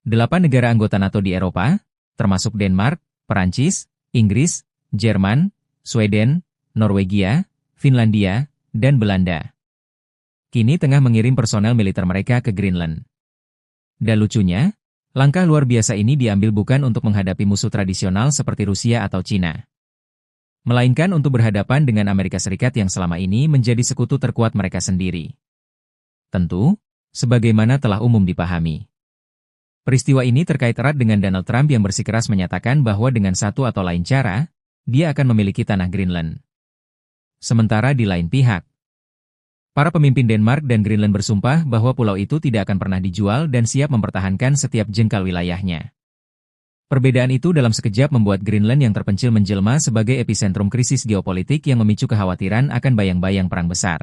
8 negara anggota NATO di Eropa, termasuk Denmark, Perancis, Inggris, Jerman, Sweden, Norwegia, Finlandia, dan Belanda, kini tengah mengirim personel militer mereka ke Greenland. Dan lucunya, langkah luar biasa ini diambil bukan untuk menghadapi musuh tradisional seperti Rusia atau Cina, melainkan untuk berhadapan dengan Amerika Serikat yang selama ini menjadi sekutu terkuat mereka sendiri. Tentu, sebagaimana telah umum dipahami, peristiwa ini terkait erat dengan Donald Trump yang bersikeras menyatakan bahwa dengan satu atau lain cara, dia akan memiliki tanah Greenland. Sementara di lain pihak, para pemimpin Denmark dan Greenland bersumpah bahwa pulau itu tidak akan pernah dijual dan siap mempertahankan setiap jengkal wilayahnya. Perbedaan itu dalam sekejap membuat Greenland yang terpencil menjelma sebagai epicentrum krisis geopolitik yang memicu kekhawatiran akan bayang-bayang perang besar.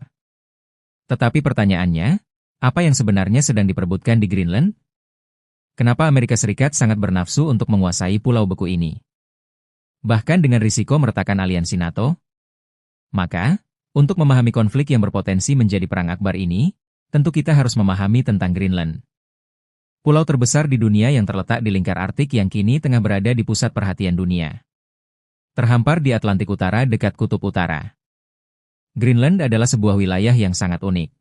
Tetapi pertanyaannya, apa yang sebenarnya sedang diperebutkan di Greenland? Kenapa Amerika Serikat sangat bernafsu untuk menguasai pulau beku ini? Bahkan dengan risiko meretakkan aliansi NATO? Maka, untuk memahami konflik yang berpotensi menjadi perang akbar ini, tentu kita harus memahami tentang Greenland. Pulau terbesar di dunia yang terletak di lingkar Arktik yang kini tengah berada di pusat perhatian dunia. Terhampar di Atlantik Utara dekat Kutub Utara. Greenland adalah sebuah wilayah yang sangat unik.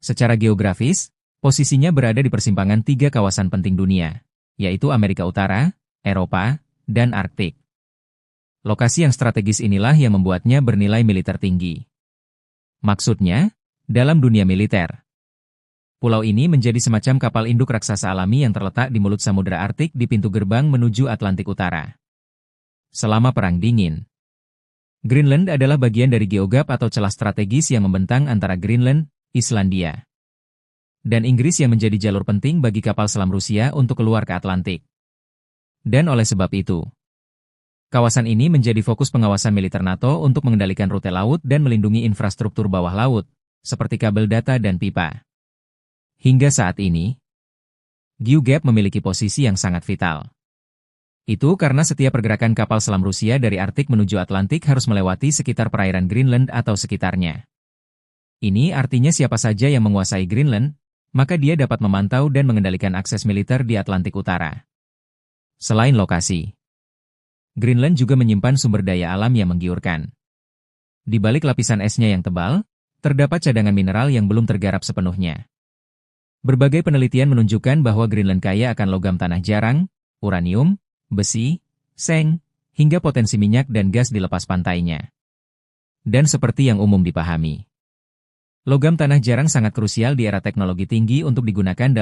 Secara geografis, posisinya berada di persimpangan 3 kawasan penting dunia, yaitu Amerika Utara, Eropa, dan Arktik. Lokasi yang strategis inilah yang membuatnya bernilai militer tinggi. Maksudnya, dalam dunia militer, pulau ini menjadi semacam kapal induk raksasa alami yang terletak di mulut Samudra Arktik di pintu gerbang menuju Atlantik Utara. Selama Perang Dingin, Greenland adalah bagian dari geogap atau celah strategis yang membentang antara Greenland, Islandia, dan Inggris yang menjadi jalur penting bagi kapal selam Rusia untuk keluar ke Atlantik. Dan oleh sebab itu, kawasan ini menjadi fokus pengawasan militer NATO untuk mengendalikan rute laut dan melindungi infrastruktur bawah laut, seperti kabel data dan pipa. Hingga saat ini, GeoGap memiliki posisi yang sangat vital. Itu karena setiap pergerakan kapal selam Rusia dari Arktik menuju Atlantik harus melewati sekitar perairan Greenland atau sekitarnya. Ini artinya siapa saja yang menguasai Greenland, maka dia dapat memantau dan mengendalikan akses militer di Atlantik Utara. Selain lokasi, Greenland juga menyimpan sumber daya alam yang menggiurkan. Di balik lapisan esnya yang tebal, terdapat cadangan mineral yang belum tergarap sepenuhnya. Berbagai penelitian menunjukkan bahwa Greenland kaya akan logam tanah jarang, uranium, besi, seng, hingga potensi minyak dan gas di lepas pantainya. Dan seperti yang umum dipahami, logam tanah jarang sangat krusial di era teknologi tinggi untuk digunakan dalam